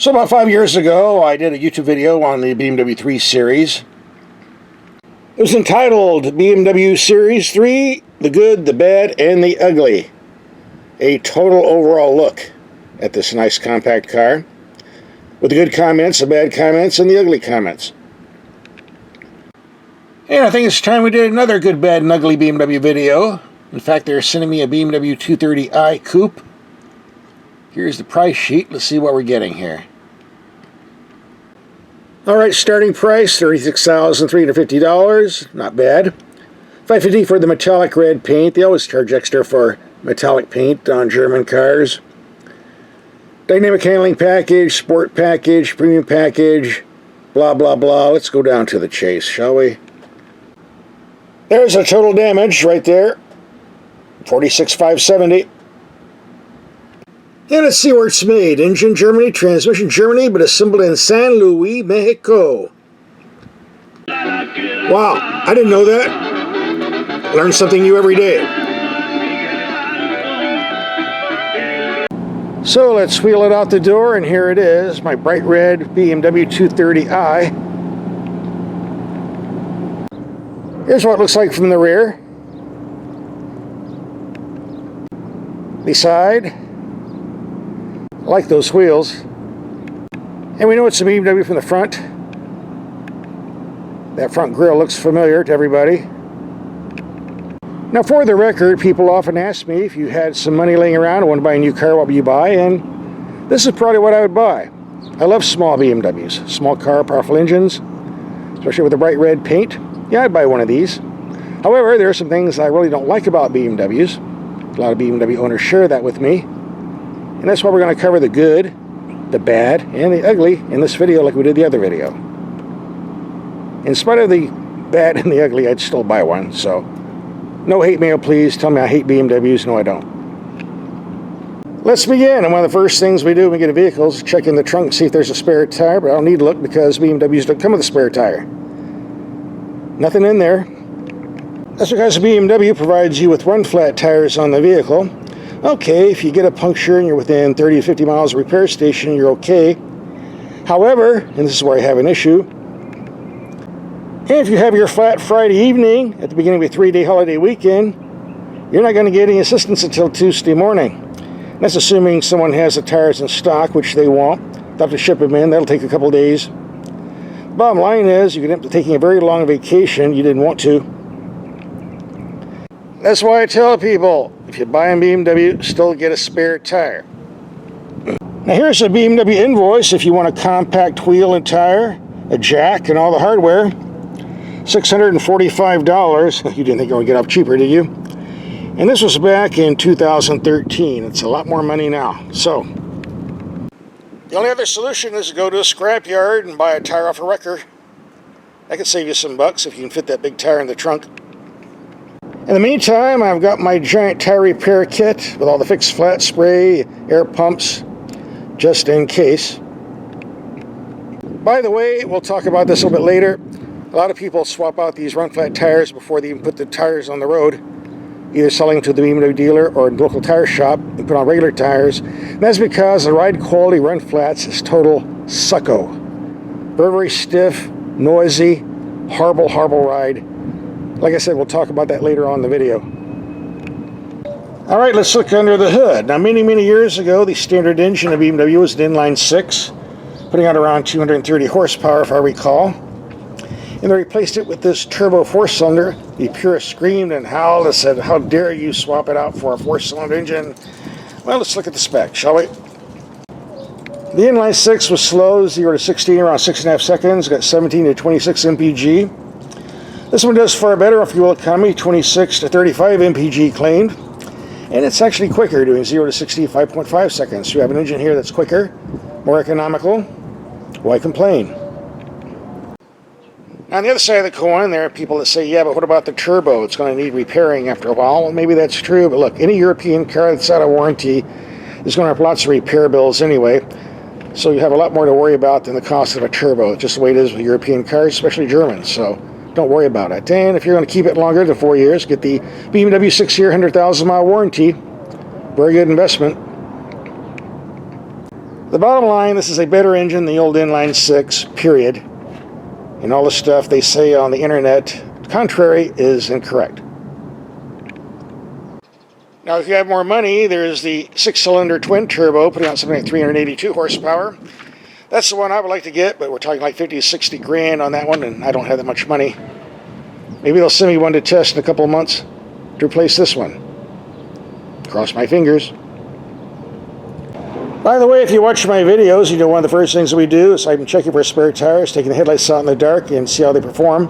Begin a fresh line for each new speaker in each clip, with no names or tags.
So about 5 years ago, I did a YouTube video on the BMW 3 Series. It was entitled BMW Series 3, The Good, the Bad, and the Ugly. A total overall look at this nice compact car, with the good comments, the bad comments, and the ugly comments. And I think it's time we did another good, bad, and ugly BMW video. In fact, they're sending me a BMW 230i Coupe. Here's the price sheet. Let's see what we're getting here. Alright, starting price, $36,350. Not bad. $550 for the metallic red paint. They always charge extra for metallic paint on German cars. Dynamic handling package, sport package, premium package, blah, blah, blah. Let's go down to the chase, shall we? There's a total damage right there. $46,570. And let's see where it's made. Engine Germany, transmission Germany, but assembled in San Luis, Mexico. Wow, I didn't know that. Learn something new every day. So let's wheel it out the door, and here it is, my bright red BMW 230i. Here's what it looks like from the rear. The side. I like those wheels. And we know it's a BMW from the front. That front grille looks familiar to everybody. Now, for the record, people often ask me if you had some money laying around and want to buy a new car, what would you buy? And this is probably what I would buy. I love small BMWs. Small car, powerful engines, especially with the bright red paint. Yeah, I'd buy one of these. However, there are some things I really don't like about BMWs. A lot of BMW owners share that with me. And that's why we're going to cover the good, the bad, and the ugly in this video like we did the other video. In spite of the bad and the ugly, I'd still buy one. So, no hate mail, please. Tell me I hate BMWs. No, I don't. Let's begin. And one of the first things we do when we get a vehicle is check in the trunk, see if there's a spare tire. But I don't need to look because BMWs don't come with a spare tire. Nothing in there. That's because BMW provides you with run-flat tires on the vehicle. Okay, if you get a puncture and you're within 30 to 50 miles of a repair station, you're okay. However, and this is where I have an issue, and if you have your flat Friday evening at the beginning of a 3-day holiday weekend, you're not going to get any assistance until Tuesday morning. That's assuming someone has the tires in stock, which they won't. They'll have to ship them in. That'll take a couple of days. Bottom line is, you could end up taking a very long vacation you didn't want to. That's why I tell people, if you buy a BMW, still get a spare tire. Now here's a BMW invoice if you want a compact wheel and tire, a jack, and all the hardware. $645. You didn't think it would get off cheaper, did you? And this was back in 2013. It's a lot more money now. So, the only other solution is to go to a scrapyard and buy a tire off a wrecker. That could save you some bucks if you can fit that big tire in the trunk. In the meantime, I've got my giant tire repair kit with all the fixed flat spray, air pumps, just in case. By the way, we'll talk about this a little bit later. A lot of people swap out these run-flat tires before they even put the tires on the road, either selling to the BMW dealer or the local tire shop and put on regular tires. And that's because the ride quality run-flats is total sucko. Very, very stiff, noisy, horrible, horrible ride. Like I said, we'll talk about that later on in the video. Alright, let's look under the hood. Now, many, many years ago, the standard engine of BMW was an inline 6, putting out around 230 horsepower, if I recall. And they replaced it with this turbo 4-cylinder. The purists screamed and howled and said, how dare you swap it out for a 4-cylinder engine? Well, let's look at the spec, shall we? The inline 6 was slow, 0 to 60 in around 6.5 seconds, got 17 to 26 mpg. This one does far better on fuel economy, 26 to 35 mpg claimed. And it's actually quicker, doing 0 to 60 5.5 seconds. So you have an engine here that's quicker, more economical. Why complain? On the other side of the coin, there are people that say, yeah, but what about the turbo? It's going to need repairing after a while. Well, maybe that's true, but look, any European car that's out of warranty is going to have lots of repair bills anyway. So you have a lot more to worry about than the cost of a turbo, just the way it is with European cars, especially Germans. So don't worry about it. And if you're going to keep it longer than 4 years, get the BMW 6-year, 100,000-mile warranty. Very good investment. The bottom line, this is a better engine than the old inline 6, period. And all the stuff they say on the internet, contrary, is incorrect. Now, if you have more money, there's the 6-cylinder twin turbo, putting out something like 382 horsepower. That's the one I would like to get, but we're talking like 50 to 60 grand on that one, and I don't have that much money. Maybe they'll send me one to test in a couple of months to replace this one. Cross my fingers. By the way, if you watch my videos, you know one of the first things that we do is I'm checking for spare tires, taking the headlights out in the dark, and see how they perform.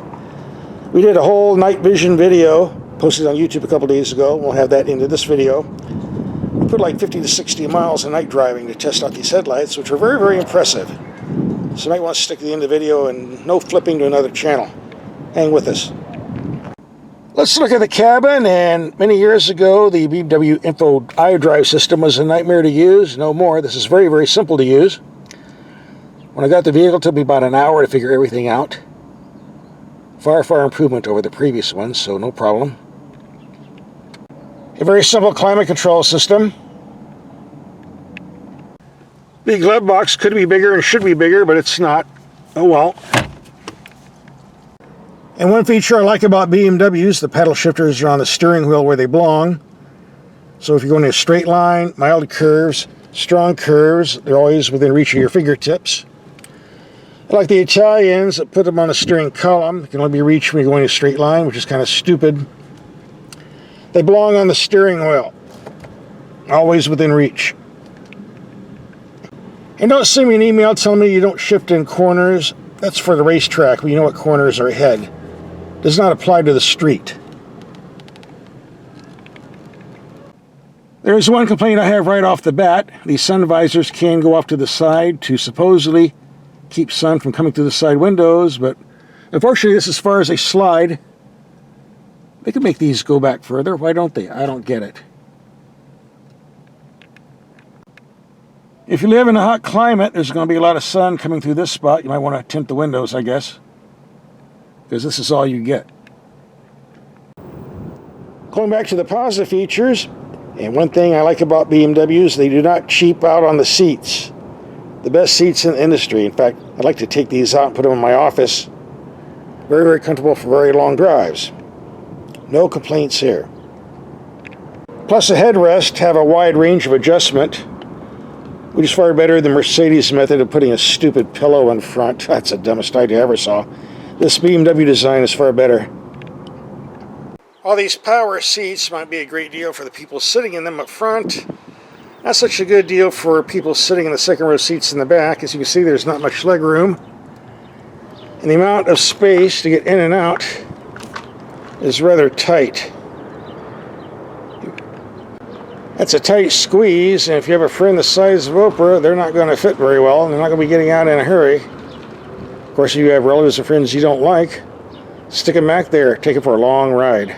We did a whole night vision video, posted on YouTube a couple days ago. We'll have that into this video. We put like 50 to 60 miles of night driving to test out these headlights, which were very, very impressive. So you might want to stick to the end of the video and no flipping to another channel. Hang with us. Let's look at the cabin, and many years ago the BMW Info iDrive system was a nightmare to use. No more. This is very, very simple to use. When I got the vehicle, it took me about an hour to figure everything out. Far, far improvement over the previous one, so no problem. A very simple climate control system. The glove box could be bigger and should be bigger, but it's not. Oh well. And one feature I like about BMWs, the paddle shifters are on the steering wheel where they belong. So if you're going in a straight line, mild curves, strong curves, they're always within reach of your fingertips. Like the Italians that put them on the steering column, it can only be reached when you're going in a straight line, which is kind of stupid. They belong on the steering wheel, always within reach. And don't send me an email telling me you don't shift in corners. That's for the racetrack, where you know what corners are ahead. Does not apply to the street. There's one complaint I have right off the bat. These sun visors can go off to the side to supposedly keep sun from coming through the side windows, but unfortunately this is as far as they slide. They could make these go back further. Why don't they? I don't get it. If you live in a hot climate, there's going to be a lot of sun coming through this spot. You might want to tint the windows, I guess, because this is all you get. Going back to the positive features, and one thing I like about BMWs, they do not cheap out on the seats. The best seats in the industry. In fact, I'd like to take these out and put them in my office. Very, very comfortable for very long drives. No complaints here. Plus the headrests have a wide range of adjustment, which is far better than Mercedes' method of putting a stupid pillow in front. That's the dumbest idea I ever saw. This BMW design is far better. All these power seats might be a great deal for the people sitting in them up front. Not such a good deal for people sitting in the second row seats in the back. As you can see, there's not much leg room. And the amount of space to get in and out is rather tight. That's a tight squeeze, and if you have a friend the size of Oprah, they're not going to fit very well, and they're not going to be getting out in a hurry. Of course, if you have relatives or friends you don't like, stick them back there, take them for a long ride.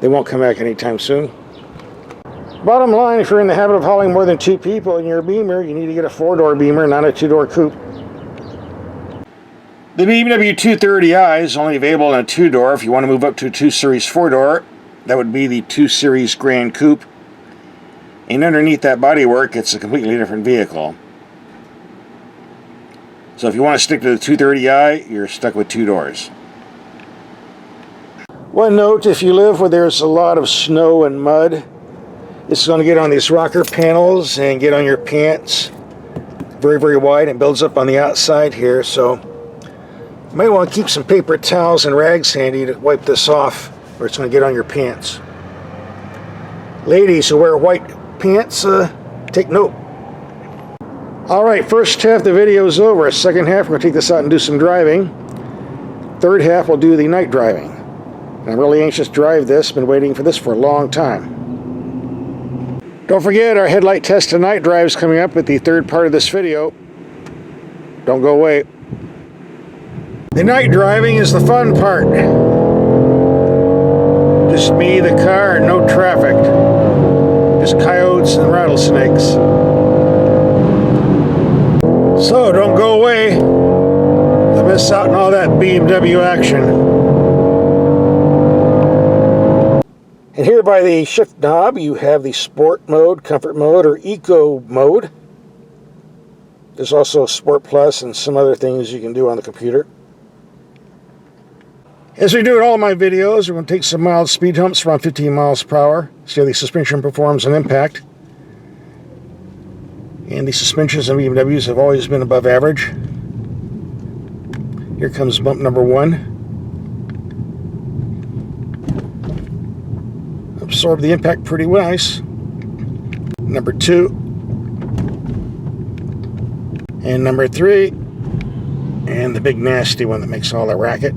They won't come back anytime soon. Bottom line, if you're in the habit of hauling more than 2 people in your Beamer, you need to get a 4-door Beamer, not a 2-door coupe. The BMW 230i is only available in a 2-door. If you want to move up to a 2 Series 4-door, that would be the 2 Series Grand Coupe. And underneath that bodywork, it's a completely different vehicle. So if you want to stick to the 230i, you're stuck with 2 doors. One note, if you live where there's a lot of snow and mud, it's going to get on these rocker panels and get on your pants very, very wide, and builds up on the outside here. So you might want to keep some paper towels and rags handy to wipe this off, or it's going to get on your pants. Ladies who wear white pants, take note. Alright, first half of the video is over. Second half, we're going to take this out and do some driving. Third half, we'll do the night driving. And I'm really anxious to drive this. Been waiting for this for a long time. Don't forget, our headlight test and night drive is coming up at the third part of this video. Don't go away. The night driving is the fun part. Just me, the car, and no traffic. Just coyotes and rattlesnakes. So don't go away. You'll miss out on all that BMW action. And here by the shift knob, you have the Sport mode, Comfort mode, or Eco mode. There's also Sport Plus and some other things you can do on the computer. As we do in all of my videos, we're going to take some mild speed humps around 15 miles per hour. See how the suspension performs on impact. And the suspensions on BMWs have always been above average. Here comes bump number 1. Absorb the impact pretty nice. Number 2. And number 3. And the big nasty one that makes all the racket.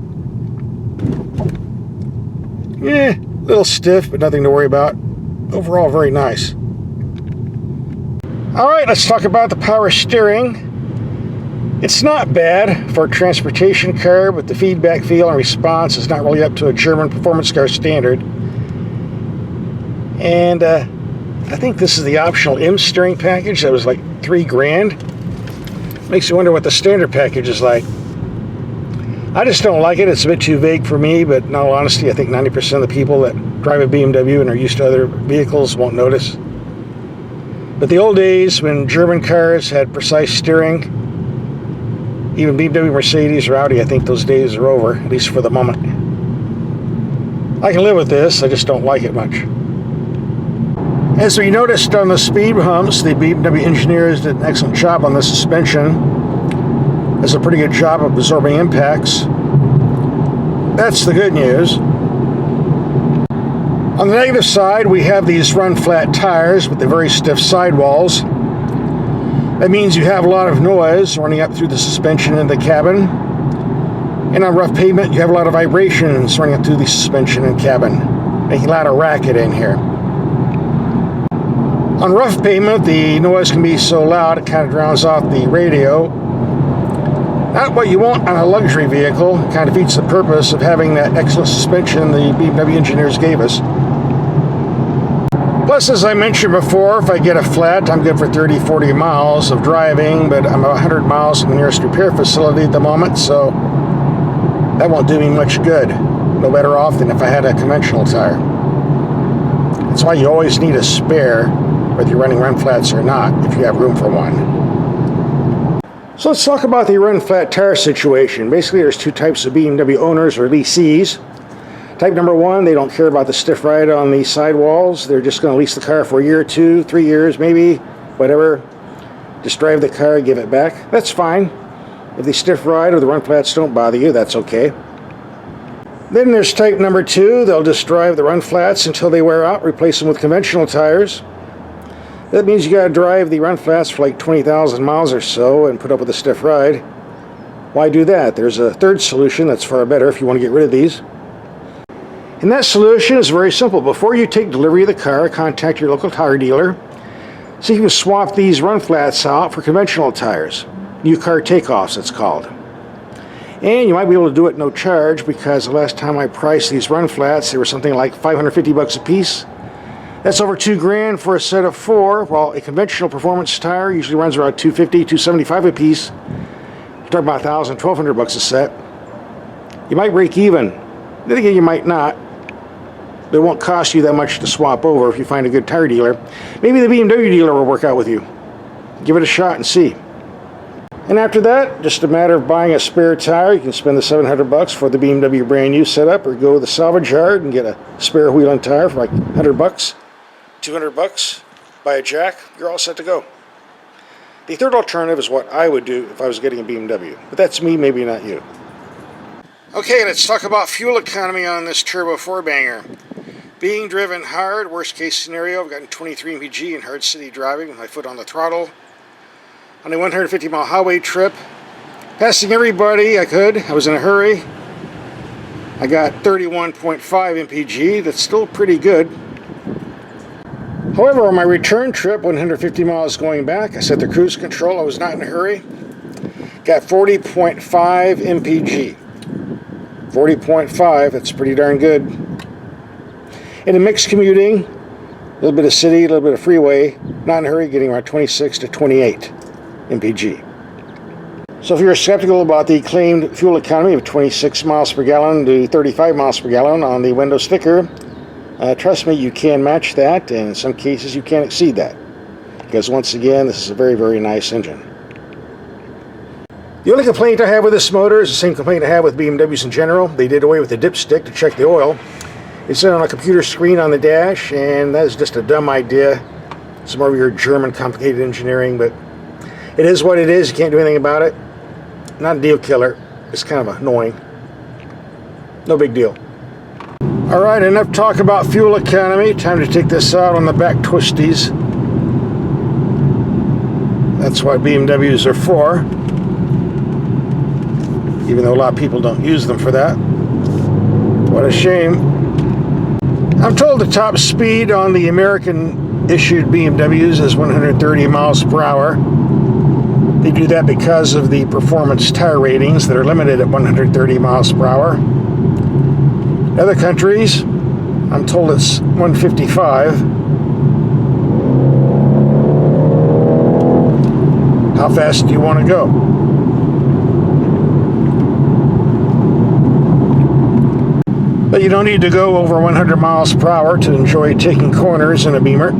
Yeah, a little stiff, but nothing to worry about. Overall, very nice. Alright, let's talk about the power steering. It's not bad for a transportation car, but the feedback, feel, and response is not really up to a German performance car standard. And I think this is the optional M steering package that was like $3,000. Makes you wonder what the standard package is like. I just don't like it. It's a bit too vague for me, but in all honesty, I think 90% of the people that drive a BMW and are used to other vehicles won't notice. But the old days when German cars had precise steering, even BMW, Mercedes, or Audi, I think those days are over, at least for the moment. I can live with this, I just don't like it much. As we noticed on the speed humps, the BMW engineers did an excellent job on the suspension. Does a pretty good job of absorbing impacts. That's the good news. On the negative side, we have these run-flat tires with the very stiff sidewalls. That means you have a lot of noise running up through the suspension in the cabin. And on rough pavement, you have a lot of vibrations running up through the suspension and cabin, making a lot of racket in here. On rough pavement, the noise can be so loud it kind of drowns out the radio. Not what you want on a luxury vehicle. It kind of defeats the purpose of having that excellent suspension the BMW engineers gave us. Plus, as I mentioned before, if I get a flat, I'm good for 30-40 miles of driving, but I'm 100 miles from the nearest repair facility at the moment, so that won't do me much good. No better off than if I had a conventional tire. That's why you always need a spare, whether you're running run flats or not, if you have room for one. So let's talk about the run-flat tire situation. Basically, there's two types of BMW owners or lessees. Type number 1, they don't care about the stiff ride on the sidewalls. They're just going to lease the car for a year or 2, 3 years, maybe, whatever. Just drive the car, give it back. That's fine. If the stiff ride or the run-flats don't bother you, that's okay. Then there's type number 2. They'll just drive the run-flats until they wear out, replace them with conventional tires. That means you got to drive the run flats for like 20,000 miles or so and put up with a stiff ride. Why do that? There's a third solution that's far better if you want to get rid of these. And that solution is very simple. Before you take delivery of the car, contact your local tire dealer so you can swap these run flats out for conventional tires. New car takeoffs, it's called. And you might be able to do it no charge, because the last time I priced these run flats, they were something like $550 a piece. That's over $2,000 for a set of 4, while a conventional performance tire usually runs around $250, $275 a piece. You're talking about $1,000, $1,200 a set. You might break even. Then again, you might not. But it won't cost you that much to swap over if you find a good tire dealer. Maybe the BMW dealer will work out with you. Give it a shot and see. And after that, just a matter of buying a spare tire. You can spend the $700 for the BMW brand new setup, or go to the salvage yard and get a spare wheel and tire for like $100. $200, buy a jack, you're all set to go. The third alternative is what I would do if I was getting a BMW, but that's me, maybe not you. Okay, let's talk about fuel economy on this turbo 4-banger. Being driven hard, worst case scenario, I've gotten 23 mpg in hard city driving with my foot on the throttle. On a 150-mile highway trip, passing everybody I could. I was in a hurry. I got 31.5 mpg, that's still pretty good. However, on my return trip, 150 miles going back, I set the cruise control. I was not in a hurry. Got 40.5 mpg. 40.5, that's pretty darn good. In a mixed commuting, a little bit of city, a little bit of freeway, not in a hurry, getting around 26 to 28 mpg. So if you're skeptical about the claimed fuel economy of 26 miles per gallon to 35 miles per gallon on the window sticker, trust me, you can match that, and in some cases you can exceed that. Because once again, this is a very, very nice engine. The only complaint I have with this motor is the same complaint I have with BMWs in general. They did away with the dipstick to check the oil. It's on a computer screen on the dash, and that is just a dumb idea. It's more of your German complicated engineering, but it is what it is. You can't do anything about it. Not a deal killer. It's kind of annoying. No big deal. Alright, enough talk about fuel economy. Time to take this out on the back twisties. That's what BMWs are for. Even though a lot of people don't use them for that. What a shame. I'm told the top speed on the American issued BMWs is 130 miles per hour. They do that because of the performance tire ratings that are limited at 130 miles per hour. In other countries, I'm told it's 155. How fast do you want to go? But you don't need to go over 100 miles per hour to enjoy taking corners in a Beamer.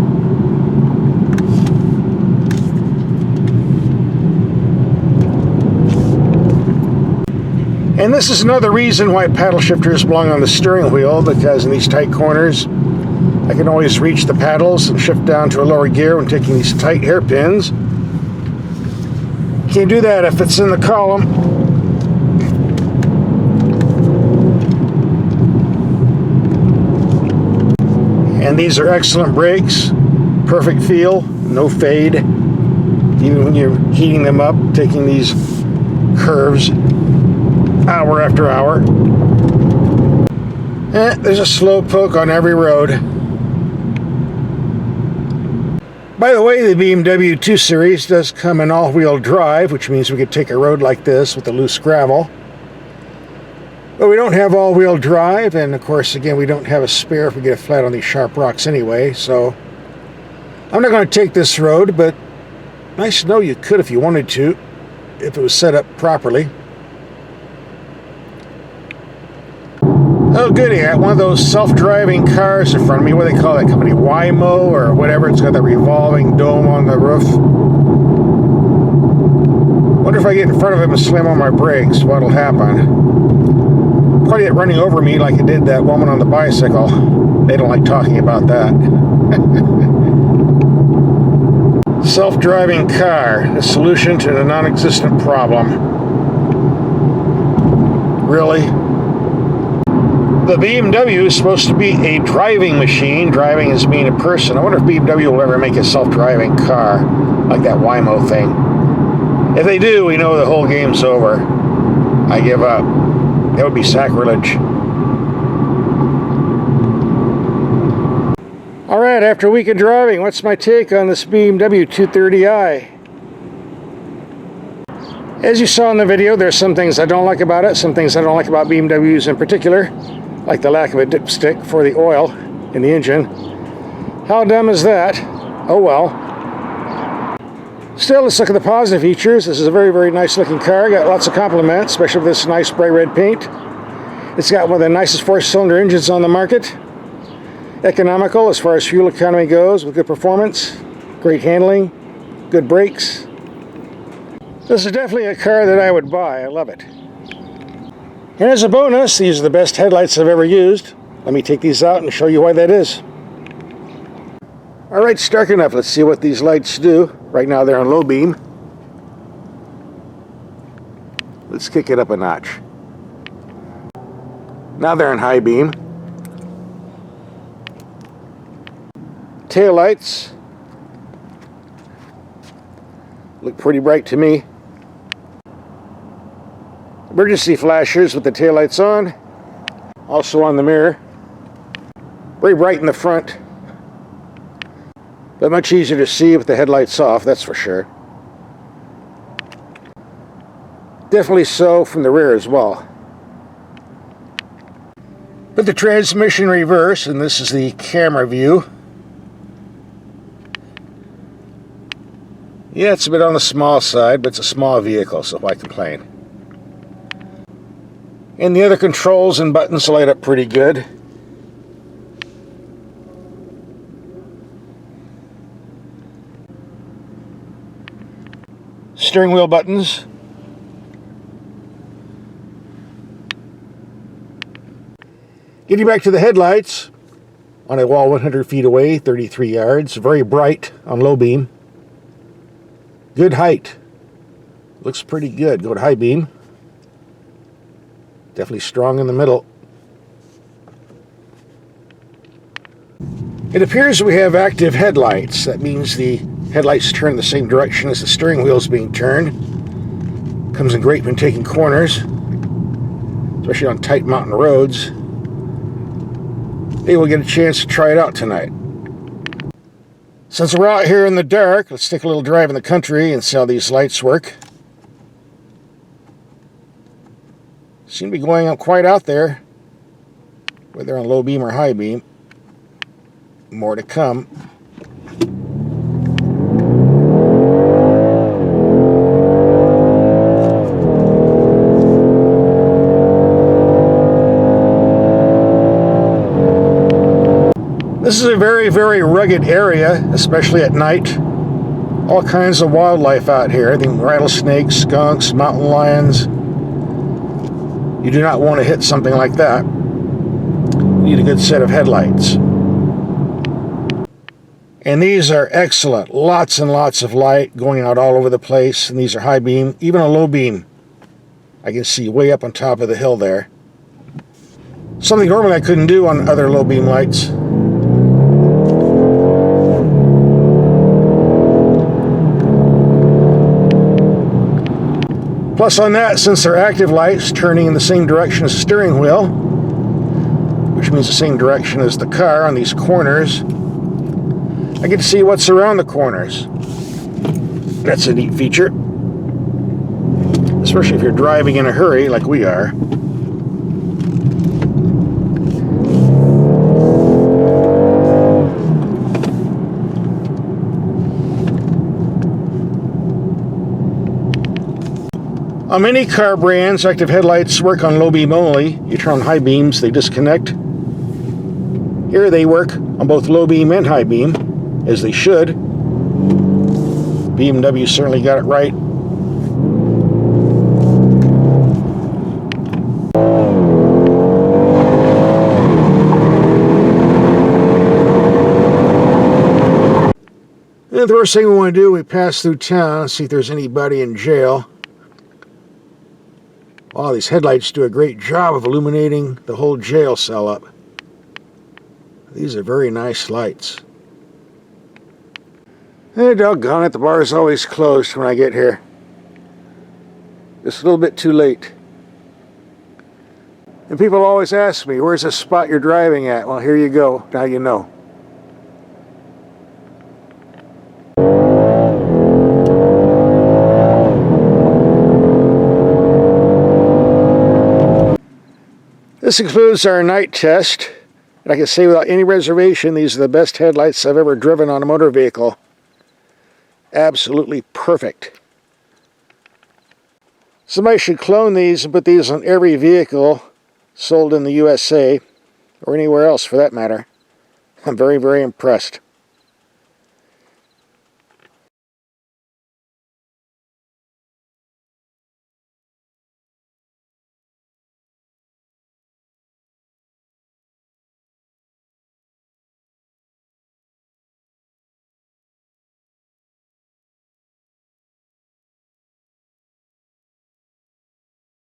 And this is another reason why paddle shifters belong on the steering wheel, because in these tight corners, I can always reach the paddles and shift down to a lower gear when taking these tight hairpins. Can't do that if it's in the column. And these are excellent brakes, perfect feel, no fade, even when you're heating them up, taking these curves hour after hour. There's a slow poke on every road. By the way, the BMW 2 Series does come in all-wheel drive, which means we could take a road like this with the loose gravel. But we don't have all-wheel drive, and of course, again, we don't have a spare if we get a flat on these sharp rocks anyway, so I'm not going to take this road, but nice to know you could if you wanted to, if it was set up properly. Oh goody, I got one of those self-driving cars in front of me. What do they call that company? Waymo or whatever. It's got the revolving dome on the roof. Wonder if I get in front of him and slam on my brakes, what'll happen? Probably it running over me like it did that woman on the bicycle. They don't like talking about that. Self-driving car, a solution to a non-existent problem. Really? The BMW is supposed to be a driving machine. Driving is being a person. I wonder if BMW will ever make a self-driving car like that Waymo thing. If they do, we know the whole game's over. I give up. That would be sacrilege. Alright, after a week of driving, what's my take on this BMW 230i? As you saw in the video, there's some things I don't like about it, some things I don't like about BMWs in particular, like the lack of a dipstick for the oil in the engine. How dumb is that? Oh well. Still, let's look at the positive features. This is a very, very nice looking car. Got lots of compliments, especially with this nice bright red paint. It's got one of the nicest four-cylinder engines on the market. Economical as far as fuel economy goes, with good performance, great handling, good brakes. This is definitely a car that I would buy. I love it. And as a bonus, these are the best headlights I've ever used. Let me take these out and show you why that is. Alright, stark enough. Let's see what these lights do. Right now they're on low beam. Let's kick it up a notch. Now they're on high beam. Tail lights look pretty bright to me. Emergency flashers with the tail lights on. Also on the mirror. Very bright in the front. But much easier to see with the headlights off, that's for sure. Definitely so from the rear as well. Put the transmission in reverse, and this is the camera view. Yeah, it's a bit on the small side, but it's a small vehicle, so why complain? And the other controls and buttons light up pretty good. Steering wheel buttons. Getting back to the headlights, on a wall 100 feet away, 33 yards, very bright on low beam. Good height. Looks pretty good. Go to high beam. Definitely strong in the middle. It appears we have active headlights. That means the headlights turn the same direction as the steering wheel is being turned. Comes in great when taking corners, especially on tight mountain roads. Maybe we'll get a chance to try it out tonight. Since we're out here in the dark, let's take a little drive in the country and see how these lights work. Seem to be going up quite out there, whether on low beam or high beam. More to come. This is a very, very rugged area, especially at night. All kinds of wildlife out here. I think rattlesnakes, skunks, mountain lions. You do not want to hit something like that. You need a good set of headlights. And these are excellent. Lots and lots of light going out all over the place. And these are high beam, even a low beam. I can see way up on top of the hill there. Something normally I couldn't do on other low beam lights. Plus on that, since they're active lights turning in the same direction as the steering wheel, which means the same direction as the car on these corners, I get to see what's around the corners. That's a neat feature, especially if you're driving in a hurry like we are. On many car brands, active headlights work on low beam only. You turn on high beams, they disconnect. Here they work on both low beam and high beam, as they should. BMW certainly got it right. And the first thing we want to do, we pass through town, see if there's anybody in jail. Wow, these headlights do a great job of illuminating the whole jail cell up. These are very nice lights. Hey, doggone it, the bar is always closed when I get here. Just a little bit too late. And people always ask me, where's the spot you're driving at? Well, here you go. Now you know. This concludes our night test. And I can say without any reservation, these are the best headlights I've ever driven on a motor vehicle. Absolutely perfect. Somebody should clone these and put these on every vehicle sold in the USA, or anywhere else for that matter. I'm very, very impressed.